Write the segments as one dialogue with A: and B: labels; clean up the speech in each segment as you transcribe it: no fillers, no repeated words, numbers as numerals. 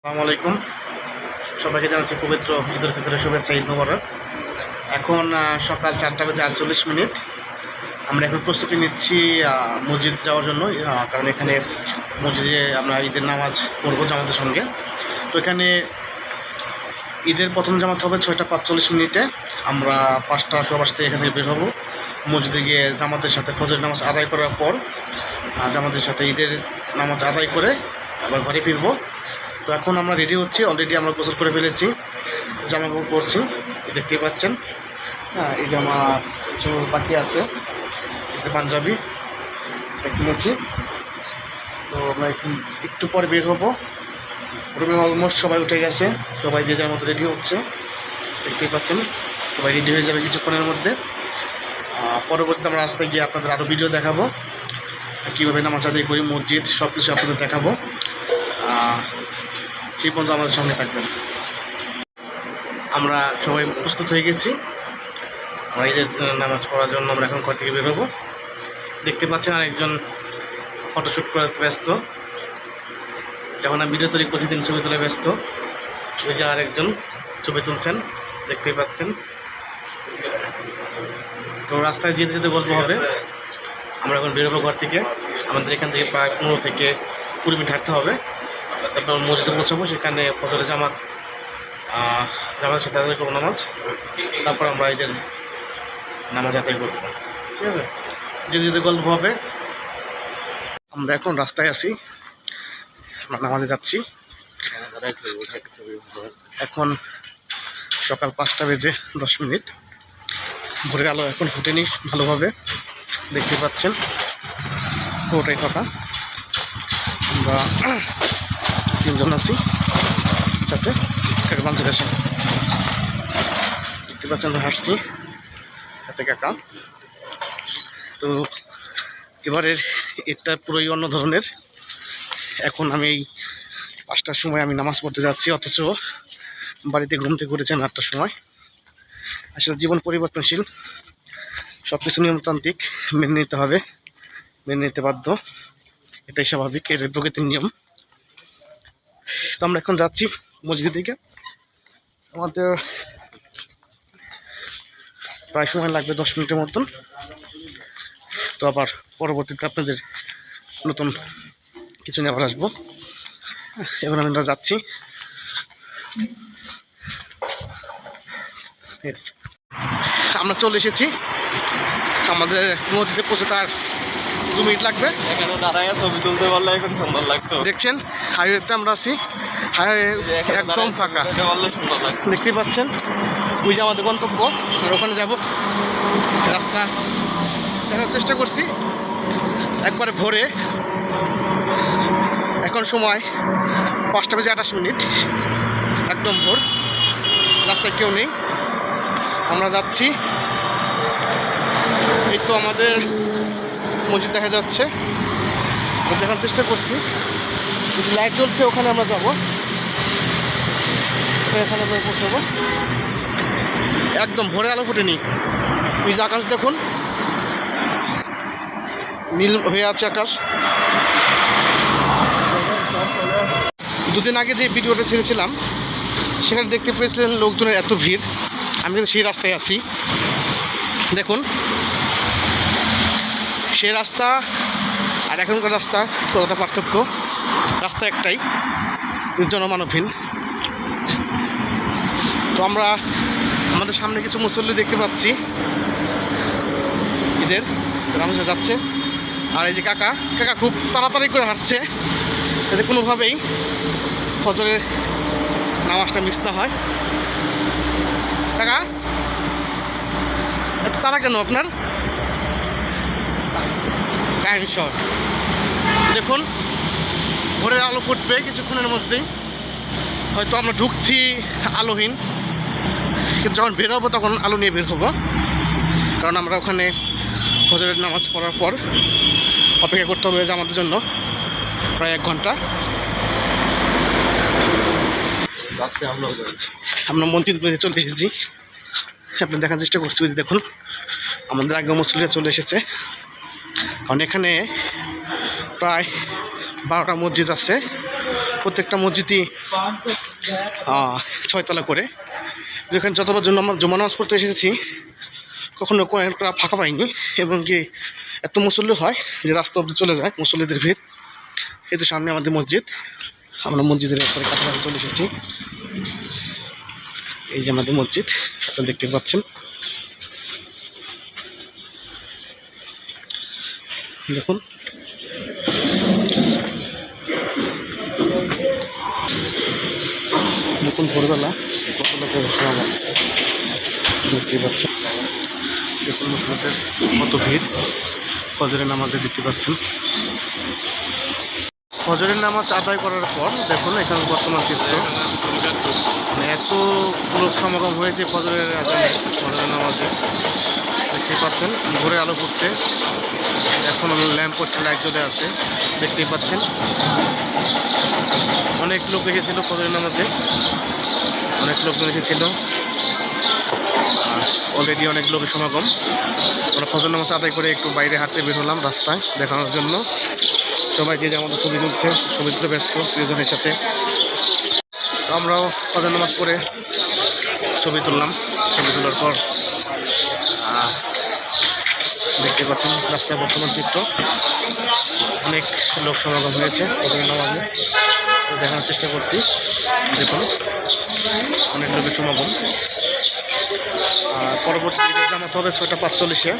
A: আসসালামু আলাইকুম। সবাইকে জানাচ্ছি পবিত্র ঈদের ভিতরে শুভেচ্ছা, ঈদ মোবারক। এখন সকাল 4:48। আমরা এখন প্রস্তুতি নিচ্ছি মসজিদ যাওয়ার জন্য, কারণ এখানে মসজিদে আমরা ঈদের নামাজ পড়বো জামাতের সঙ্গে। তো এখানে ঈদের প্রথম জামাত হবে 6:45। আমরা 5:15 এখান থেকে বের হবো। মসজিদে গিয়ে জামাতের সাথে ফজর নামাজ আদায় করার পর জামাতের সাথে ঈদের নামাজ আদায় করে আবার ঘরে ফিরবো। তো এখন আমরা রেডি হচ্ছি, অলরেডি আমরা গোসল করে ফেলেছি, জামা কাপড় পরছি, দেখতেই পাচ্ছেন। এই জামা কিছু বাকি আছে, এটা পাঞ্জাবি, এটা কিনেছি। তো আমরা একটু পরে বের হবো। রুমে অলমোস্ট সবাই উঠে গেছে, সবাই যে যার মতো রেডি হচ্ছে, দেখতেই পাচ্ছেন। সবাই রেডি হয়ে যাবে কিছুক্ষণের মধ্যে। পরবর্তীতে আমরা রাস্তায় গিয়ে আপনাদের আরও ভিডিও দেখাবো, কীভাবে নামাজ আদায় করি, মসজিদ, সব কিছু আপনাদের দেখাবো। সেই পর্যন্ত আমাদের সঙ্গে থাকবেন। আমরা সবাই প্রস্তুত হয়ে গেছি, আমরা ঈদের নামাজ পড়ার জন্য আমরা এখন ঘর থেকে বেরোবো। দেখতে পাচ্ছেন আরেকজন ফটোশ্যুট করার ব্যস্ত, যখন আমি ভিডিও তৈরি করছি তিনি ছবি তোলা ব্যস্ত। ওই যে আরেকজন ছবি তুলছেন, দেখতেই পাচ্ছেন। তো রাস্তায় যেতে যেতে গল্প হবে। আমরা এখন বেরোবো ঘর থেকে, আমাদের এখান থেকে প্রায় 15 থেকে 20 মিনিট হাঁটতে হবে। তারপর মসজিদে পৌঁছাবো, সেখানে ফজরের জামাতের সাথে আদায় করবো নামাজ। তারপর আমরা ঈদের নামাজ আদায় করবো, ঠিক আছে। যেতে যেতে গল্প হবে। আমরা এখন রাস্তায় আছি, আমরা নামাজে যাচ্ছি। এখন সকাল 5:10। ভোরের আলো এখন ফুটেনি ভালোভাবে, দেখতে পাচ্ছেন পুরোটাই ফাঁকা। আমরা 3 জন আছি সাথে, কাকা বান্ধব আসেন, দেখতে পাচ্ছেন। আমরা হাঁটছি সাথে কাকা। তো এবারের এটা পুরোই অন্য ধরনের। এখন আমি এই 5টার সময় আমি নামাজ পড়তে যাচ্ছি, অথচ বাড়িতে ঘুম থেকে উঠেছেন 8টার সময়। আসলে জীবন পরিবর্তনশীল, সব কিছু নিয়মতান্ত্রিক, মেনে নিতে হবে, মেনে নিতে বাধ্য, এটাই স্বাভাবিক, এর প্রকৃতির নিয়ম। তো আমরা এখন যাচ্ছি মসজিদের দিকে। আমাদের প্রায় সময় লাগবে 10 মিনিটের মতন। তো আবার পরবর্তীতে আপনাদের নতুন কিছু নিয়ে আবার আসবো। এখন আমরা যাচ্ছি। আমরা চলে এসেছি, আমাদের মসজিদে পৌঁছে তার 2 মিনিট লাগবে।
B: এখানে দাঁড়ায় ছবি তুলতে পারলে এখন সুন্দর লাগতো।
A: দেখছেন হাইওয়েতে আমরা আছি, হাইওয়ে একদম ফাঁকা, দেখতেই পাচ্ছেন। ওই যে আমাদের গন্তব্য, আমরা ওখানে যাব। রাস্তা দেখার চেষ্টা করছি একবারে ভোরে। এখন সময় 5:28, একদম ভোর, রাস্তায় কেউ নেই। আমরা যাচ্ছি, এই তো আমাদের মসজিদ দেখা যাচ্ছে, দেখার চেষ্টা করছি। লাইট জ্বলছে, ওখানে আমরা যাবো, এখানে আমরা পৌঁছাবো। একদম ভোরে আলো ফুটেনি। ওই যে আকাশ দেখুন, নীল হয়ে আছে আকাশ। 2 দিন আগে যে ভিডিওটা ছেড়েছিলাম সেখানে দেখতে পেয়েছিলেন লোকজনের এত ভিড়। আমি কিন্তু সেই রাস্তায় আছি, দেখুন সেই রাস্তা আর এখনকার রাস্তা কতটা পার্থক্য। রাস্তা একটাই, জনমানবহীন। তো আমরা আমাদের সামনে কিছু মুসল্লি দেখতে পাচ্ছি, ঈদের নামাজে যাচ্ছে। আর এই যে কাকা খুব তাড়াতাড়ি করে হাঁটছে, যাতে কোনোভাবেই ফজরের নামাজটা মিস না হয়। কাকা এত তাড়া কেন আপনার? Time short. দেখুন ভোরের আলো ফুটবে কিছুক্ষণের মধ্যেই, হয়তো আমরা ঢুকছি আলোহীন, কিন্তু যখন বের হবো তখন আলো নিয়ে বের হবো। কারণ আমরা ওখানে ফজরের নামাজ পড়ার পর অপেক্ষা করতে হবে আমাদের জন্য প্রায় 1 ঘন্টা। আমরা মসজিদ করে চলে এসেছি, আপনি দেখার চেষ্টা করছি। দেখুন আমাদের আগে মুসল্লিরা চলে এসেছে, কারণ এখানে প্রায় 12টা মসজিদ আছে। প্রত্যেকটা মসজিদই 6 তলা করে। যেখানে যতবার জন্য আমরা জুমা নামাজ পড়তে এসেছি কখনো কোনো ফাঁকা পাইনি, এবং কি এত মুসল্লি হয় যে রাস্তা অব্দি চলে যায় মুসল্লিদের ভিড়। এই তো সামনে আমাদের মসজিদ, আমরা মসজিদের ব্যাপারে কাছাকাছি চলে এসেছি। এই যে আমাদের মসজিদ, আপনারা দেখতে পাচ্ছেন। দেখুন দেখুন ভোরবেলা কত লোকের সমাগম দেখতে পাচ্ছেন। দেখুন মুসলিমদের কত ভিড় ফজরের নামাজে দেখতে পাচ্ছেন। ফজরের নামাজ আদায় করার পর দেখুন এখানে বর্তমান চিত্র, মানে এত লোক সমাগম হয়েছে ফজরের নামাজে দেখতে পাচ্ছেন। ভোরে আলো ফুটছে, এখন ল্যাম্প পোস্টে লাইট জ্বলে আছে দেখতেই পাচ্ছেন। অনেক লোক এসেছিল ফজরের নামাজে, অনেক লোকজন এসেছিল, অলরেডি অনেক লোকের সমাগম। আমরা ফজর নামাজ আদায় করে একটু বাইরে হাঁটতে বের হলাম রাস্তায় দেখানোর জন্য। সবাই যে আমাদের ছবি তুলছে, ছবি তুলতে ব্যস্ত প্রিয়জনের সাথে। আমরাও ফজর নামাজ পড়ে ছবি তুললাম। ছবি তোলার পর দেখতে পাচ্ছেন রাস্তায় বর্তমান চিত্র, অনেক লোক সমাগম হয়েছে ফজরের নামাজে, দেখানোর চেষ্টা করছি। দেখুন অনেক লোকের সমাগম। আর পরবর্তী জামাত হবে 6:45-এ।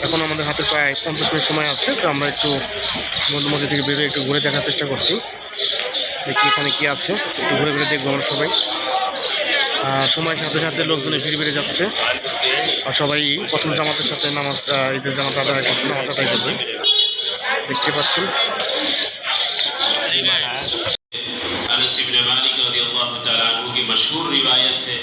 A: এখন আমাদের হাতে প্রায় 50 মিনিট সময় আছে, তো আমরা একটু মধ্যে থেকে বেরিয়ে একটু ঘুরে দেখার চেষ্টা করছি, দেখি এখানে কী আছে, একটু ঘুরে ঘুরে দেখবো আমরা সবাই। সময়ের সাথে সাথে লোকজনের ভিড় বেড়ে যাচ্ছে, আর সবাই প্রথম জামাতের সাথে নামাজ ঈদের জামাত আদায় করবে, নামাজ আদায় করবে দেখতে পাচ্ছেন।
C: अनस इब्न मालिक रज़ियल्लाहु तआला अन्हु की मशहूर रिवायत है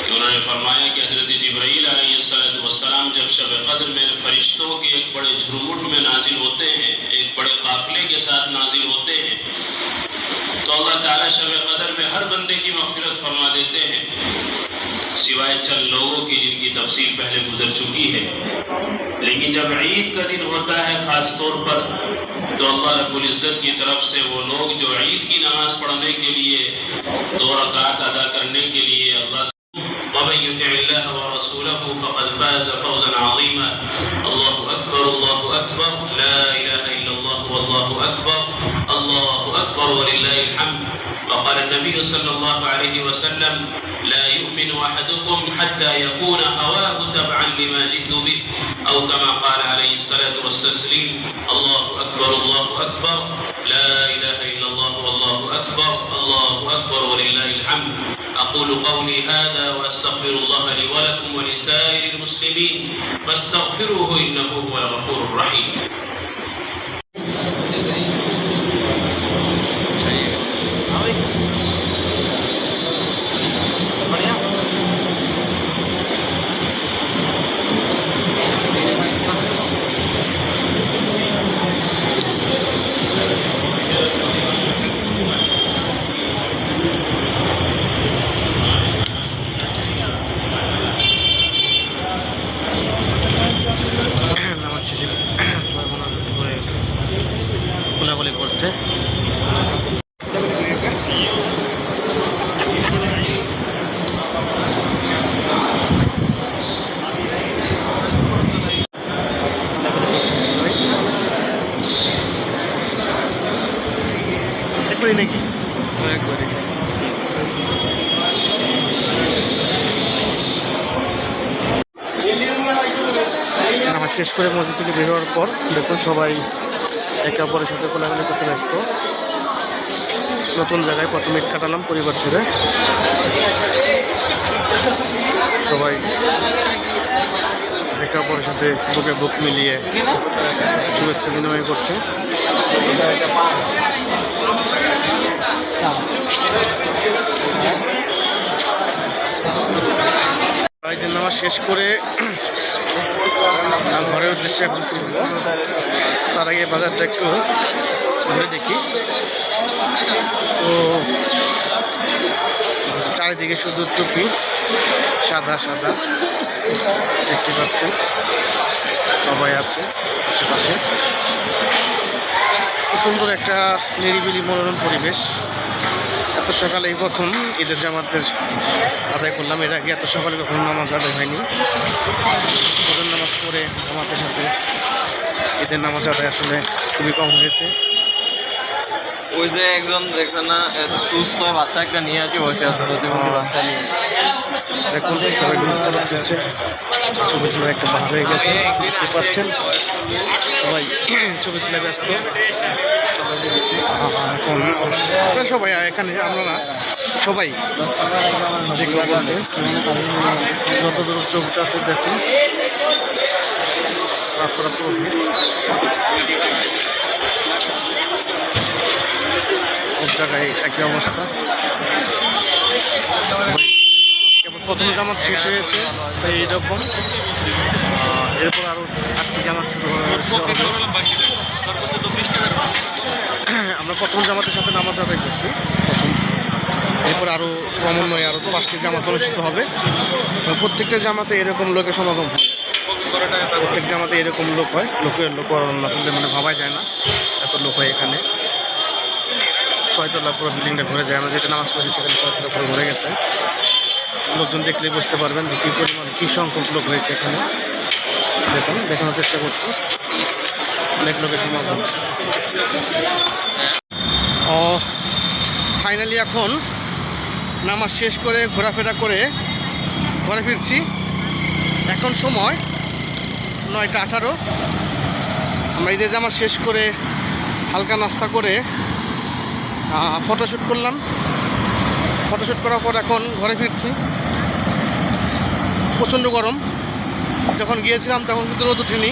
C: कि उन्होंने फरमाया कि हज़रत जिब्राईल अलैहिस्सलाम जब शब क़द्र में फरिश्तों के एक बड़े झुरमुट में नाजिल होते हैं, एक बड़े काफ़िले के साथ नाजिल होते हैं, तो अल्लाह ताला शब क़द्र में हर बंदे की मग़फ़िरत फरमा देते हैं, सिवाय चंद लोगों की जिनकी तफसील पहले गुजर चुकी है। लेकिन जब ईद का दिन होता है ख़ास तौर पर, तो अल्लाह रब्बुल इज़्ज़त की तरफ से वो लोग जो ईद की नमाज़ पढ़ने के लिए, 2 रकात अदा करने के लिए अल्लाह वमन युतिइल्लाह व रसूलहु फ़क़द फ़ाज़ फ़ौज़न अज़ीमा। अल्लाहु अकबर, ला इलाहा इल्लल्लाह वल्लाहु अकबर वलिल्लाहिल हम्द। وقال النبي صلى الله عليه وسلم لا يؤمن أحدكم حتى يكون هواه تبعا لما جئت به، أو كما قال عليه الصلاة والتسليم الله أكبر لا إله إلا الله والله أكبر ولله الحمد. أقول قولي هذا وأستغفر الله لي ولكم ولسائر المسلمين فاستغفروه إنه هو الغفور الرحيم.
A: কোলাকুলি করছে। একবারই নাকি? একবারই। নামাজ শেষ করে মসজিদ থেকে বের হওয়ার পর দেখুন সবাই একে অপরের সাথে কোলাকুলি করতে ব্যস্ত। নতুন জায়গায় প্রথমে ঈদ কাটালাম পরিবার ছেড়ে, সবাই একে অপরের সাথে বুকে বুক মিলিয়ে শুভেচ্ছা বিনিময় করছে। ঈদের নামাজ শেষ করে ঘরের উদ্দেশ্যে এখন ফিরব। তার আগে বাজারটা একটু ঘুরে দেখি। তো চারিদিকে শুধু টুপি, সাদা সাদা দেখতে পাচ্ছেন, সবাই আছে আশেপাশে। সুন্দর একটা নিরিবিলি মনোরম পরিবেশ। এত সকালে এই প্রথম ঈদের জামাতের আদায় করলাম। এর আগে এত সকালে কখনো নামাজ আদায় হয়নি। ফজর নামাজ পড়ে জামাতের সাথে ঈদের নামাজ আদায় আসলে খুবই কম হয়েছে।
B: ওই যে একজন দেখছেন না, এত সুস্থ বাচ্চা একটা নিয়ে আছে, বসে আছে প্রতিবন্ধী বাচ্চা নিয়ে।
A: এখন সবাই ফটো তুলছে, ছবি তোলা একটা ভাগ হয়ে গেছে, দেখতে পাচ্ছেন সবাই ছবি তুলে ব্যস্ত। এখন সবাই এখানে আমরা না সবাই দেখবো বলতে যতদূর চোখ চাপে দেখুন রাস্তাটা পুরো ভিড়। সব জায়গায় একই অবস্থা। কেবল প্রথম জামাত শেষ হয়েছে তাই এইরকম, এরপর আরও 8টি জামাত শুরু হবে। আমরা প্রথম জামাতের সাথে নামাজ আদায় করছি প্রথম, এরপর আরও ক্রমান্বয়ে আরও 5টি জামাত অনুষ্ঠিত হবে। প্রত্যেকটা জামাতে এরকম লোকের সমাগম হয়, প্রত্যেক জামাতে এরকম লোক হয়। লোকের লোক আসলে মানে ভাবাই যায় না এত লোক হয় এখানে। 6তলা পুরো বিল্ডিংটা ঘুরে যায়। আমরা যেটা নামাজ পড়ছি সেখানে 6তলা পুরো ঘুরে গেছে। লোকজন দেখলে বুঝতে পারবেন যে কী পরিমাণ কী সংখ্যক লোক হয়েছে এখানে। দেখুন, দেখানোর চেষ্টা করছি, অনেক লোকের সমাগম। ফাইনালি এখন নামাজ শেষ করে ঘোরাফেরা করে ঘরে ফিরছি। এখন সময় 9টা 18। আমরা ঈদের জামাত শেষ করে হালকা নাস্তা করে ফটোশ্যুট করলাম। ফটোশ্যুট করার পর এখন ঘরে ফিরছি। প্রচণ্ড গরম। যখন গিয়েছিলাম তখন কিন্তু রোদ ওঠেনি,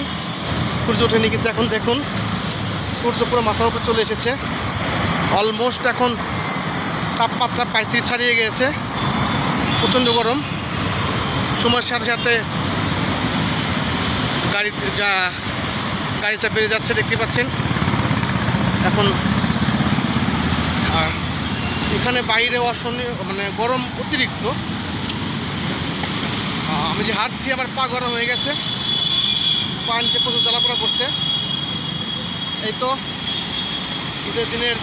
A: সূর্য ওঠেনি, কিন্তু এখন দেখুন সূর্য পুরো মাথার উপর চলে এসেছে। অলমোস্ট এখন তাপমাত্রা 35 ছাড়িয়ে গিয়েছে। প্রচণ্ড গরম। সময়ের সাথে সাথে গাড়িটা বেড়ে যাচ্ছে, দেখতে পাচ্ছেন। এখন এখানে বাইরে মানে গরম অতিরিক্ত। আমি যে হাঁটছি আমার পা গরম হয়ে গেছে, পা নিচে প্রচুর জ্বালাপোড়া করছে। এই তো ঈদের দিনের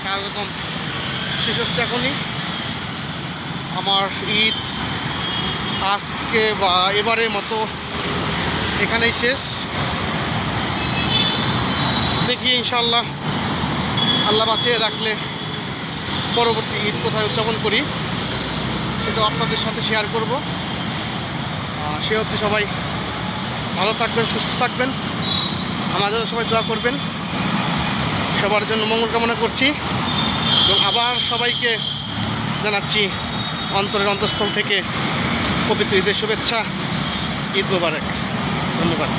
A: কার্যক্রম শেষ হচ্ছে এখনই। আমার ঈদ আজকে বা এবারের মতো এখানেই শেষ। দেখি ইনশাআল্লাহ আল্লাহ বাঁচিয়ে রাখলে পরবর্তী ঈদ কোথায় উদযাপন করি সেটাও আপনাদের সাথে শেয়ার করব। সে অবধি সবাই ভালো থাকবেন, সুস্থ থাকবেন, আমাদের সবাই দোয়া করবেন। সবার জন্য মঙ্গল কামনা করছি এবং আবার সবাইকে জানাচ্ছি অন্তরের অন্তঃস্থল থেকে পবিত্র ঈদের শুভেচ্ছা। ঈদ মোবারক। ধন্যবাদ।